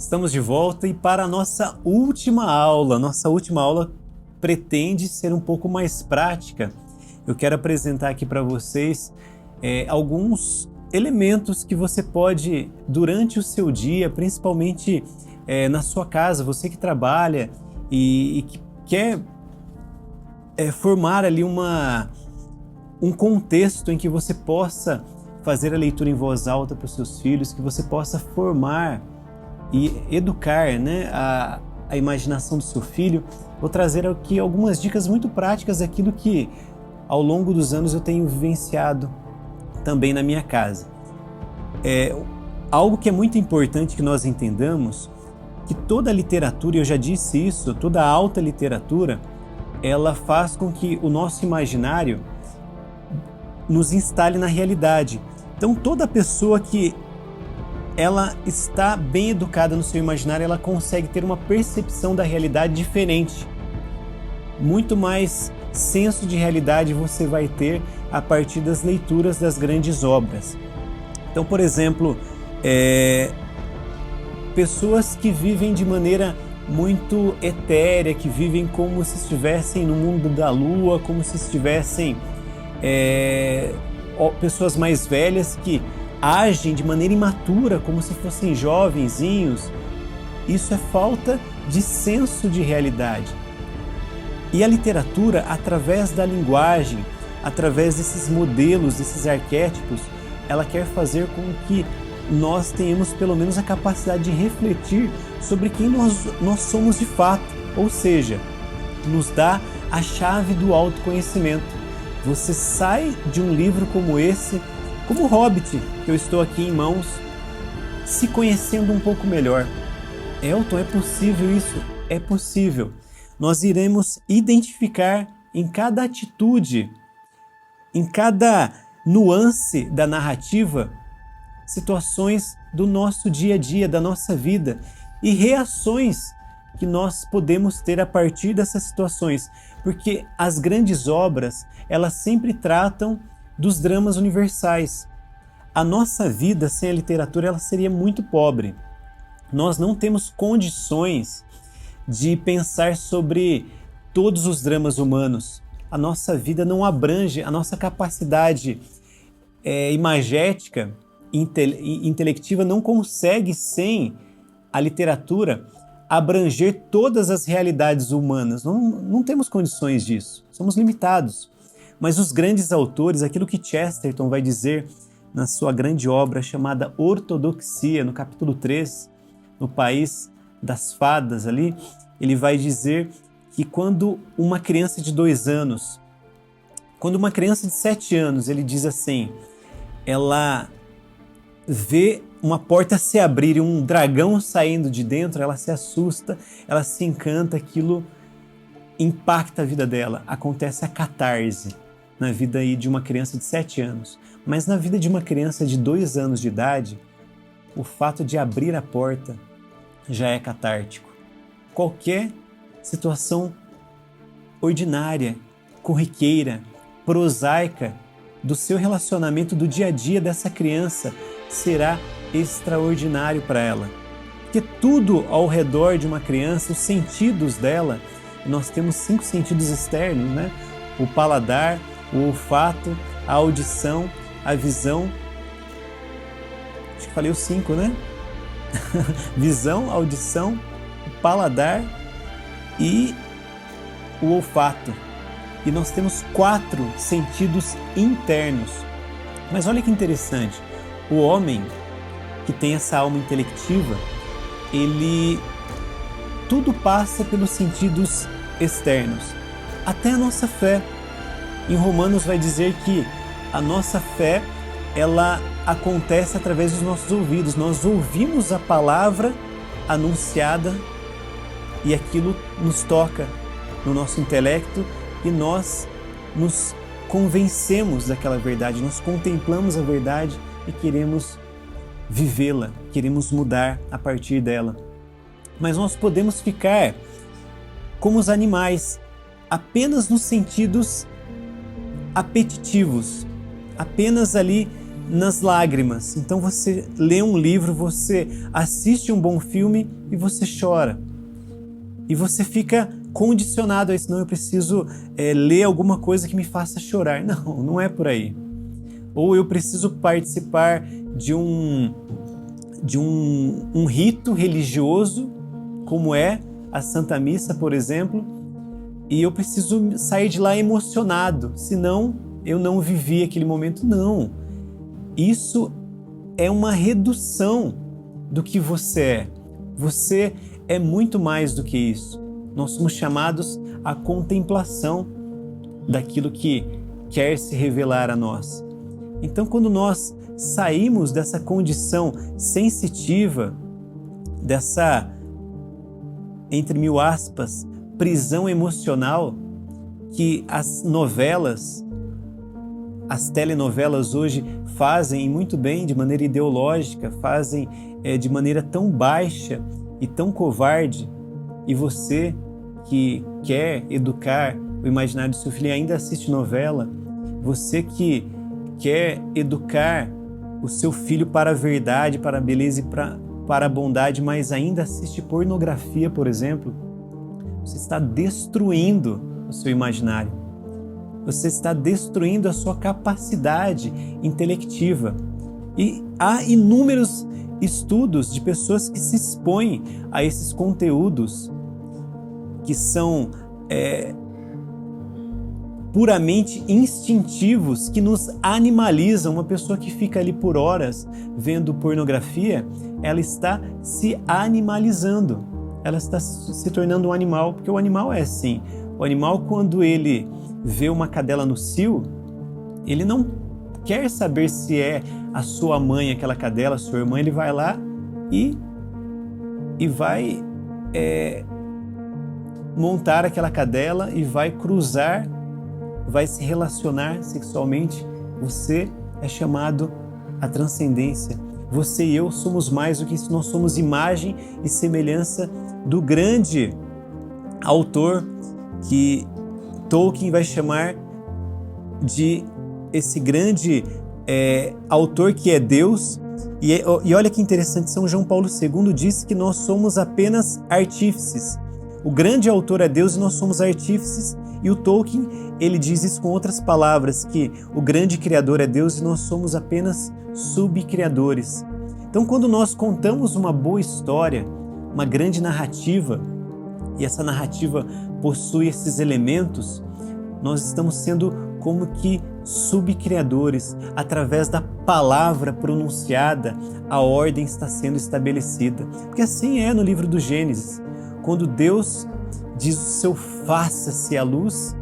Estamos de volta e para a nossa última aula. Nossa última aula pretende ser um pouco mais prática. Eu quero apresentar aqui para vocês alguns elementos que você pode, durante o seu dia, principalmente na sua casa, você que trabalha e que quer formar ali um contexto em que você possa fazer a leitura em voz alta para os seus filhos, que você possa formar e educar, né, a imaginação do seu filho. Vou trazer aqui algumas dicas muito práticas daquilo que ao longo dos anos eu tenho vivenciado também na minha casa. Algo que é muito importante que nós entendamos, que toda a literatura, eu já disse isso, toda a alta literatura, ela faz com que o nosso imaginário nos instale na realidade. Então toda pessoa que ela está bem educada no seu imaginário, ela consegue ter uma percepção da realidade diferente. Muito mais senso de realidade você vai ter a partir das leituras das grandes obras. Então, por exemplo, pessoas que vivem de maneira muito etérea, que vivem como se estivessem no mundo da lua, como se estivessem pessoas mais velhas que agem de maneira imatura, como se fossem jovenzinhos. Isso é falta de senso de realidade. E a literatura, através da linguagem, através desses modelos, desses arquétipos, ela quer fazer com que nós tenhamos pelo menos a capacidade de refletir sobre quem nós somos de fato, ou seja, nos dá a chave do autoconhecimento. Você sai de um livro como esse, como o Hobbit, que eu estou aqui em mãos, se conhecendo um pouco melhor. Elton, é possível isso? É possível. Nós iremos identificar em cada atitude, em cada nuance da narrativa, situações do nosso dia a dia, da nossa vida e reações que nós podemos ter a partir dessas situações, porque as grandes obras, elas sempre tratam dos dramas universais. A nossa vida sem a literatura, ela seria muito pobre. Nós não temos condições de pensar sobre todos os dramas humanos. A nossa vida não abrange, a nossa capacidade imagética, intelectiva não consegue, sem a literatura, abranger todas as realidades humanas. Não temos condições disso, somos limitados. Mas os grandes autores, aquilo que Chesterton vai dizer na sua grande obra chamada Ortodoxia, no capítulo 3, no País das Fadas ali, ele vai dizer que quando uma criança de 2 anos, quando uma criança de 7 anos, ele diz assim, ela vê uma porta se abrir e um dragão saindo de dentro, ela se assusta, ela se encanta, aquilo impacta a vida dela. Acontece a catarse na vida aí de uma criança de 7 anos. Mas na vida de uma criança de 2 anos de idade, o fato de abrir a porta já é catártico. Qualquer situação ordinária, corriqueira, prosaica do seu relacionamento do dia a dia dessa criança será extraordinário para ela. Porque tudo ao redor de uma criança, os sentidos dela, nós temos 5 sentidos externos, né? O paladar, o olfato, a audição, a visão. Acho que falei os 5, né? Visão, audição, o paladar e o olfato. E nós temos 4 sentidos internos. Mas olha que interessante, o homem que tem essa alma intelectiva, tudo passa pelos sentidos externos, até a nossa fé. Em Romanos vai dizer que a nossa fé, ela acontece através dos nossos ouvidos. Nós ouvimos a palavra anunciada e aquilo nos toca no nosso intelecto e nós nos convencemos daquela verdade, nós contemplamos a verdade e queremos vivê-la, queremos mudar a partir dela. Mas nós podemos ficar como os animais, apenas nos sentidos apetitivos, apenas ali nas lágrimas. Então você lê um livro, você assiste um bom filme e você chora. E você fica condicionado a isso. Não, eu preciso ler alguma coisa que me faça chorar. Não, não é por aí. Ou eu preciso participar de um rito religioso, como é a Santa Missa, por exemplo, e eu preciso sair de lá emocionado, senão eu não vivi aquele momento. Não. Isso é uma redução do que você é. Você é muito mais do que isso. Nós somos chamados à contemplação daquilo que quer se revelar a nós. Então, quando nós saímos dessa condição sensitiva, dessa, entre mil aspas, prisão emocional que as novelas, as telenovelas hoje fazem muito bem, de maneira ideológica, fazem de maneira tão baixa e tão covarde, e você que quer educar o imaginário do seu filho e ainda assiste novela, você que quer educar o seu filho para a verdade, para a beleza e para a bondade, mas ainda assiste pornografia, por exemplo, você está destruindo o seu imaginário. Você está destruindo a sua capacidade intelectiva. E há inúmeros estudos de pessoas que se expõem a esses conteúdos que são puramente instintivos, que nos animalizam. Uma pessoa que fica ali por horas vendo pornografia, ela está se animalizando, ela está se tornando um animal, porque o animal é assim. O animal, quando ele vê uma cadela no cio, ele não quer saber se é a sua mãe aquela cadela, a sua irmã. Ele vai lá e vai montar aquela cadela e vai cruzar, vai se relacionar sexualmente. Você é chamado à transcendência. Você e eu somos mais do que isso. Nós somos imagem e semelhança do grande autor que Tolkien vai chamar de esse grande autor que é Deus. E olha que interessante, São João Paulo II disse que nós somos apenas artífices. O grande autor é Deus e nós somos artífices. E o Tolkien, ele diz isso com outras palavras, que o grande criador é Deus e nós somos apenas subcriadores. Então, quando nós contamos uma boa história, uma grande narrativa, e essa narrativa possui esses elementos, nós estamos sendo como que subcriadores. Através da palavra pronunciada, a ordem está sendo estabelecida. Porque assim é no livro do Gênesis. Quando Deus diz o seu faça-se a luz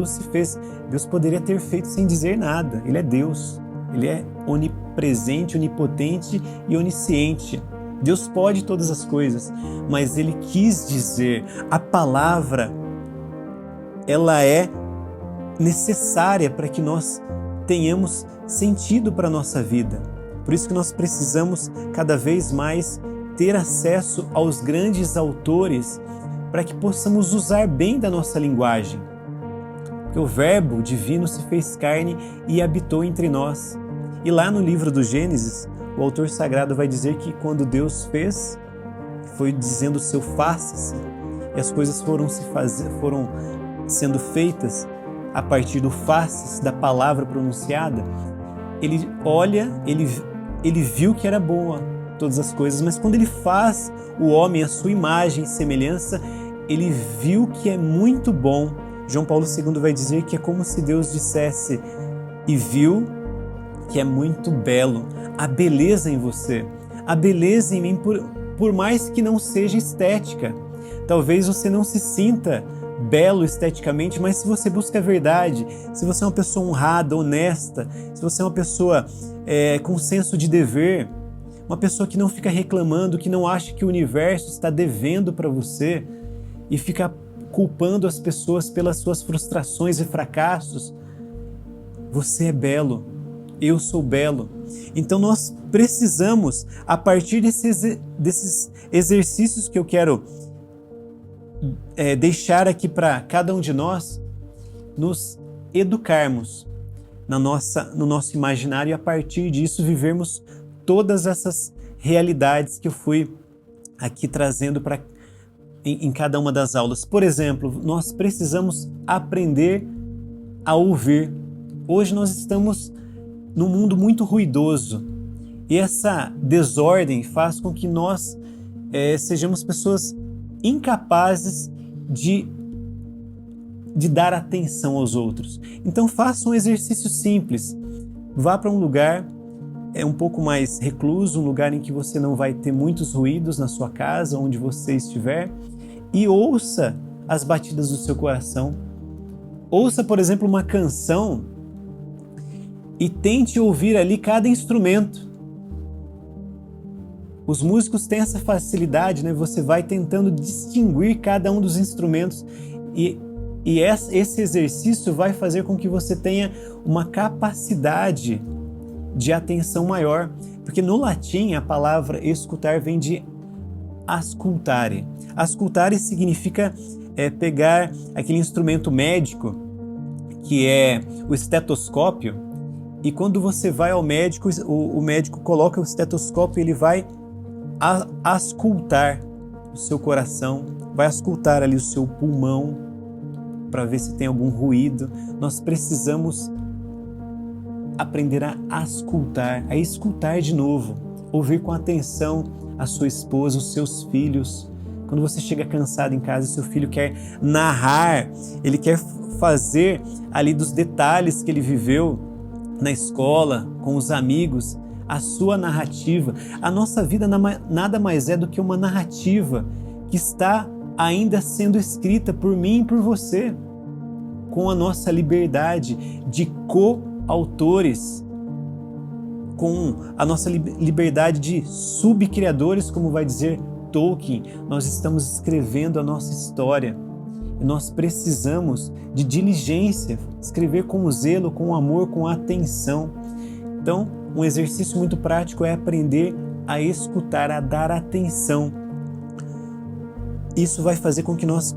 se fez. Deus poderia ter feito sem dizer nada. Ele é Deus. Ele é onipresente, onipotente e onisciente. Deus pode todas as coisas, mas Ele quis dizer. A palavra, ela é necessária para que nós tenhamos sentido para a nossa vida. Por isso que nós precisamos cada vez mais ter acesso aos grandes autores para que possamos usar bem da nossa linguagem. Porque o Verbo divino se fez carne e habitou entre nós. E lá no livro do Gênesis, o autor sagrado vai dizer que quando Deus fez, foi dizendo o seu faça-se, e as coisas foram sendo feitas a partir do faça-se, da palavra pronunciada. Ele olha, ele viu que era boa todas as coisas, mas quando ele faz o homem à sua imagem e semelhança, ele viu que é muito bom. João Paulo II vai dizer que é como se Deus dissesse: e viu que é muito belo. A beleza em você, a beleza em mim, por mais que não seja estética. Talvez você não se sinta belo esteticamente, mas se você busca a verdade, se você é uma pessoa honrada, honesta, se você é uma pessoa com senso de dever, uma pessoa que não fica reclamando, que não acha que o universo está devendo para você e fica culpando as pessoas pelas suas frustrações e fracassos, você é belo, eu sou belo. Então nós precisamos, a partir desses exercícios que eu quero deixar aqui para cada um de nós, nos educarmos no nosso imaginário, e a partir disso vivermos todas essas realidades que eu fui aqui trazendo em cada uma das aulas. Por exemplo, nós precisamos aprender a ouvir. Hoje nós estamos num mundo muito ruidoso e essa desordem faz com que nós sejamos pessoas incapazes de dar atenção aos outros. Então faça um exercício simples. Vá para um lugar um pouco mais recluso, um lugar em que você não vai ter muitos ruídos na sua casa, onde você estiver, e ouça as batidas do seu coração. Ouça, por exemplo, uma canção e tente ouvir ali cada instrumento. Os músicos têm essa facilidade, né? Você vai tentando distinguir cada um dos instrumentos e esse exercício vai fazer com que você tenha uma capacidade de atenção maior, porque no latim a palavra escutar vem de ascultare. Ascultare significa pegar aquele instrumento médico, que é o estetoscópio, e quando você vai ao médico, o médico coloca o estetoscópio e ele vai ascultar o seu coração, vai ascultar ali o seu pulmão, para ver se tem algum ruído. Nós precisamos aprender a escutar de novo, ouvir com atenção a sua esposa, os seus filhos. Quando você chega cansado em casa e seu filho quer narrar, ele quer fazer ali dos detalhes que ele viveu na escola, com os amigos, a sua narrativa. A nossa vida nada mais é do que uma narrativa que está ainda sendo escrita por mim e por você, com a nossa liberdade de coautores, com a nossa liberdade de subcriadores, como vai dizer Tolkien. Nós estamos escrevendo a nossa história e nós precisamos de diligência, escrever com zelo, com amor, com atenção. Então, um exercício muito prático é aprender a escutar, a dar atenção. Isso vai fazer com que nós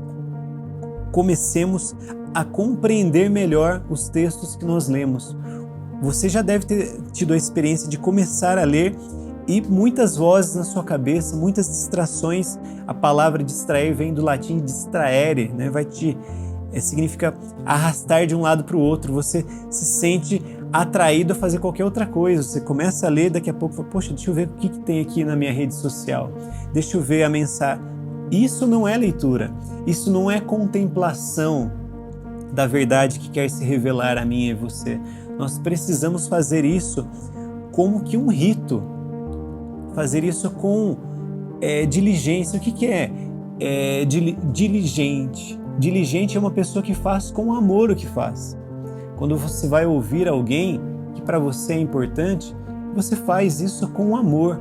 comecemos a compreender melhor os textos que nós lemos. Você já deve ter tido a experiência de começar a ler e muitas vozes na sua cabeça, muitas distrações. A palavra distrair vem do latim distraere, né? Significa arrastar de um lado para o outro. Você se sente atraído a fazer qualquer outra coisa. Você começa a ler, daqui a pouco fala, poxa, deixa eu ver o que tem aqui na minha rede social. Deixa eu ver a mensagem. Isso não é leitura. Isso não é contemplação da verdade que quer se revelar a mim e a você. Nós precisamos fazer isso como que um rito. Fazer isso com diligência. O que é diligente? Diligente é uma pessoa que faz com amor o que faz. Quando você vai ouvir alguém que para você é importante, você faz isso com amor.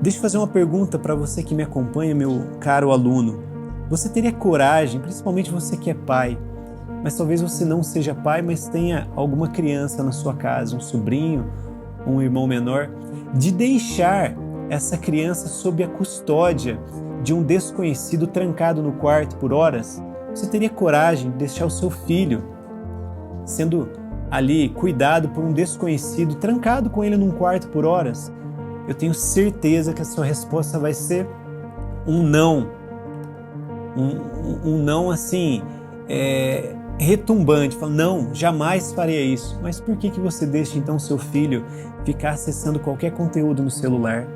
Deixa eu fazer uma pergunta para você que me acompanha, meu caro aluno. Você teria coragem, principalmente você que é pai, mas talvez você não seja pai, mas tenha alguma criança na sua casa, um sobrinho, um irmão menor, de deixar essa criança sob a custódia de um desconhecido trancado no quarto por horas? Você teria coragem de deixar o seu filho sendo ali cuidado por um desconhecido, trancado com ele num quarto por horas? Eu tenho certeza que a sua resposta vai ser um não. Um não assim, retumbante. Fala, não, jamais faria isso. Mas por que você deixa então seu filho ficar acessando qualquer conteúdo no celular?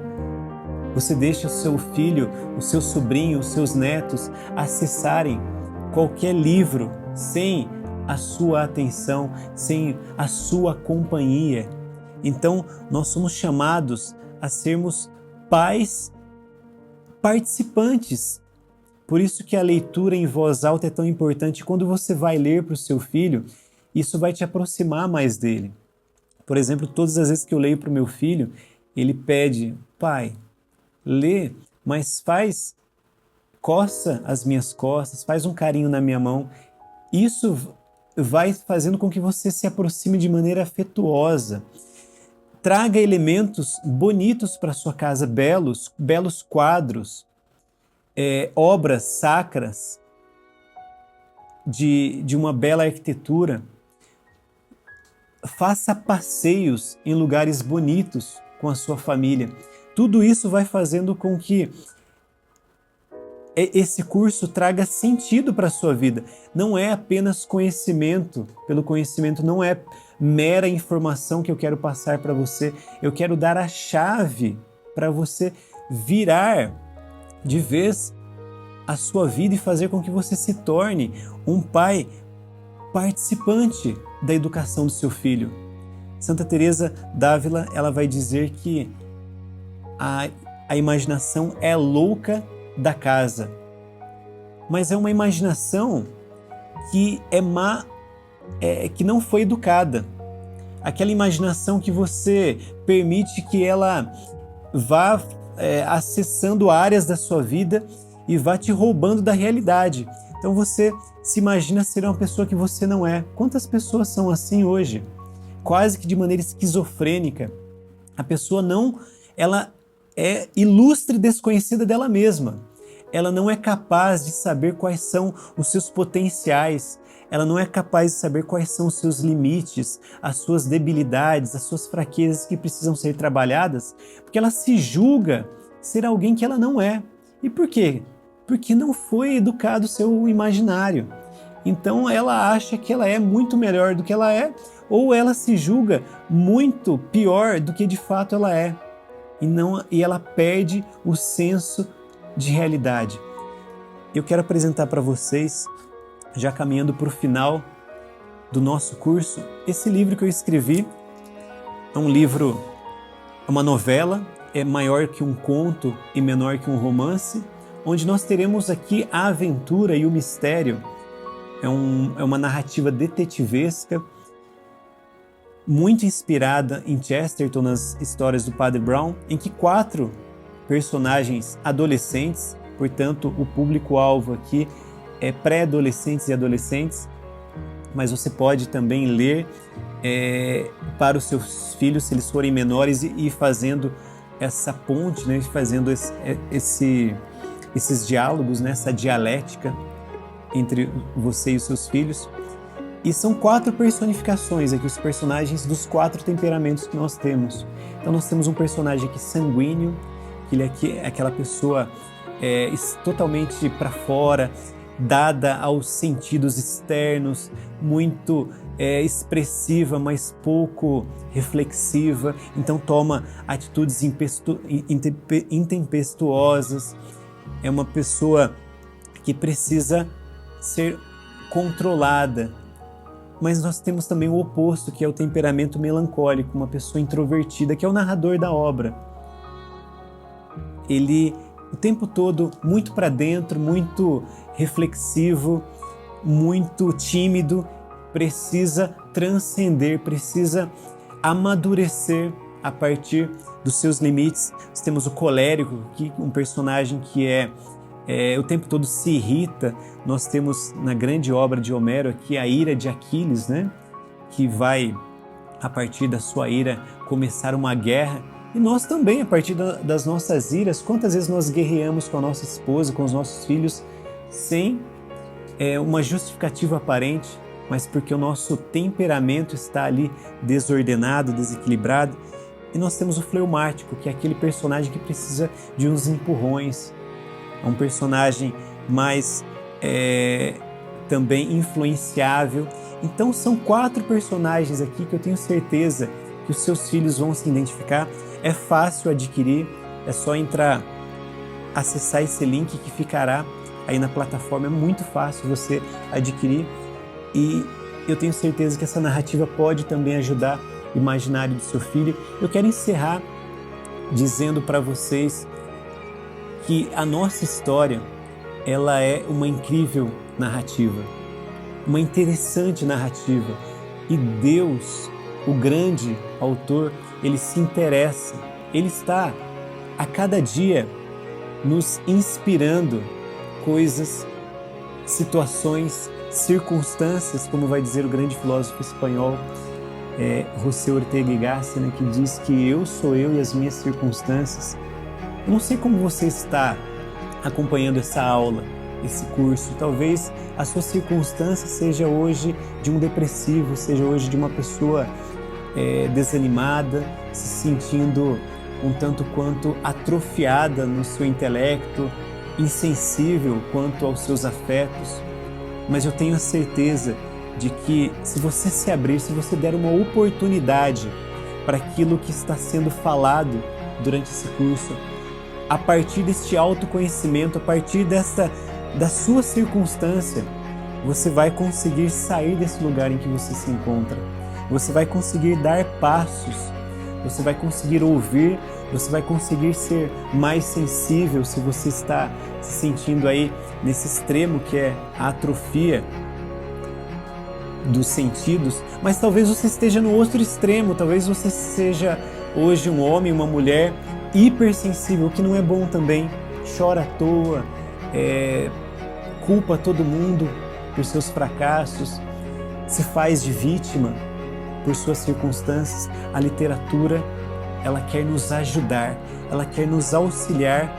Você deixa o seu filho, o seu sobrinho, os seus netos acessarem qualquer livro sem a sua atenção, sem a sua companhia. Então, nós somos chamados a sermos pais participantes. Por isso que a leitura em voz alta é tão importante. Quando você vai ler para o seu filho, isso vai te aproximar mais dele. Por exemplo, todas as vezes que eu leio para o meu filho, ele pede, pai, lê, mas coça as minhas costas, faz um carinho na minha mão. Isso vai fazendo com que você se aproxime de maneira afetuosa. Traga elementos bonitos para sua casa, belos quadros, obras sacras de uma bela arquitetura. faça passeios em lugares bonitos com a sua família. Tudo isso vai fazendo com que esse curso traga sentido para a sua vida. Não é apenas conhecimento, pelo conhecimento não é mera informação que eu quero passar para você. Eu quero dar a chave para você virar de vez a sua vida e fazer com que você se torne um pai participante da educação do seu filho. Santa Teresa d'Ávila, ela vai dizer que a imaginação é louca da casa, mas é uma imaginação que é má, que não foi educada. Aquela imaginação que você permite que ela vá acessando áreas da sua vida e vá te roubando da realidade. Então você se imagina ser uma pessoa que você não é. Quantas pessoas são assim hoje? Quase que de maneira esquizofrênica. A pessoa ela é ilustre desconhecida dela mesma. Ela não é capaz de saber quais são os seus potenciais. Ela não é capaz de saber quais são os seus limites, as suas debilidades, as suas fraquezas que precisam ser trabalhadas, porque ela se julga ser alguém que ela não é. E por quê? Porque não foi educado o seu imaginário. Então ela acha que ela é muito melhor do que ela é, ou ela se julga muito pior do que de fato ela é. E ela perde o senso de realidade. Eu quero apresentar para vocês, já caminhando para o final do nosso curso, esse livro que eu escrevi. É um livro, é uma novela, é maior que um conto e menor que um romance, onde nós teremos aqui a aventura e o mistério. É uma narrativa detetivesca, muito inspirada em Chesterton, nas histórias do Padre Brown, em que 4 personagens adolescentes, portanto o público-alvo aqui é pré-adolescentes e adolescentes, mas você pode também ler para os seus filhos, se eles forem menores, e ir fazendo essa ponte, né, fazendo esses diálogos, né, essa dialética entre você e os seus filhos. E são 4 personificações aqui, os personagens dos 4 temperamentos que nós temos. Então nós temos um personagem aqui sanguíneo, que ele é aquela pessoa totalmente para fora, dada aos sentidos externos, muito expressiva, mas pouco reflexiva, então toma atitudes intempestuosas. É uma pessoa que precisa ser controlada. Mas nós temos também o oposto, que é o temperamento melancólico, uma pessoa introvertida, que é o narrador da obra. Ele, o tempo todo, muito para dentro, muito reflexivo, muito tímido, precisa transcender, precisa amadurecer a partir dos seus limites. Nós temos o colérico, um personagem que o tempo todo se irrita. Nós temos na grande obra de Homero aqui a ira de Aquiles, né? Que vai, a partir da sua ira, começar uma guerra. E nós também, a partir das nossas iras, quantas vezes nós guerreamos com a nossa esposa, com os nossos filhos, sem uma justificativa aparente, mas porque o nosso temperamento está ali desordenado, desequilibrado. E nós temos o fleumático, que é aquele personagem que precisa de uns empurrões. É um personagem mais também influenciável. Então são 4 personagens aqui que eu tenho certeza que os seus filhos vão se identificar. É fácil adquirir, é só acessar esse link que ficará aí na plataforma. É muito fácil você adquirir e eu tenho certeza que essa narrativa pode também ajudar o imaginário do seu filho. Eu quero encerrar dizendo para vocês que a nossa história, ela é uma incrível narrativa, uma interessante narrativa. E Deus, o grande autor, ele se interessa, ele está a cada dia nos inspirando coisas, situações, circunstâncias, como vai dizer o grande filósofo espanhol José Ortega y Gasset, né, que diz que eu sou eu e as minhas circunstâncias. Eu não sei como você está acompanhando essa aula, esse curso. Talvez a sua circunstância seja hoje de um depressivo, seja hoje de uma pessoa desanimada, se sentindo um tanto quanto atrofiada no seu intelecto, insensível quanto aos seus afetos. Mas eu tenho a certeza de que se você se abrir, se você der uma oportunidade para aquilo que está sendo falado durante esse curso, a partir deste autoconhecimento, a partir da sua circunstância, você vai conseguir sair desse lugar em que você se encontra. Você vai conseguir dar passos, você vai conseguir ouvir, você vai conseguir ser mais sensível se você está se sentindo aí nesse extremo que é a atrofia dos sentidos, mas talvez você esteja no outro extremo, talvez você seja hoje um homem, uma mulher hipersensível, que não é bom também, chora à toa, culpa todo mundo por seus fracassos, se faz de vítima por suas circunstâncias. A literatura, ela quer nos ajudar, ela quer nos auxiliar,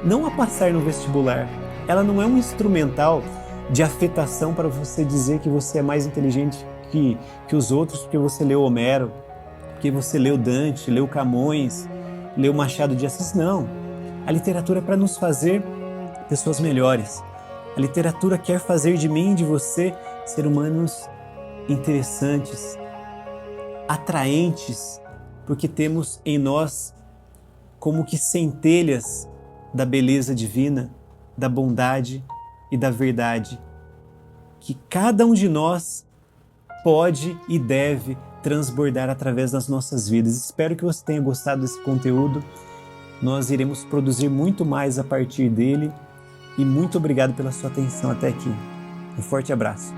não a passar no vestibular. Ela não é um instrumental de afetação para você dizer que você é mais inteligente que os outros, porque você leu Homero, porque você leu Dante, leu Camões, leu Machado de Assis. Não. A literatura é para nos fazer pessoas melhores. A literatura quer fazer de mim e de você ser humanos interessantes, atraentes, porque temos em nós como que centelhas da beleza divina, da bondade e da verdade, que cada um de nós pode e deve transbordar através das nossas vidas. Espero que você tenha gostado desse conteúdo. Nós iremos produzir muito mais a partir dele e muito obrigado pela sua atenção até aqui. Um forte abraço.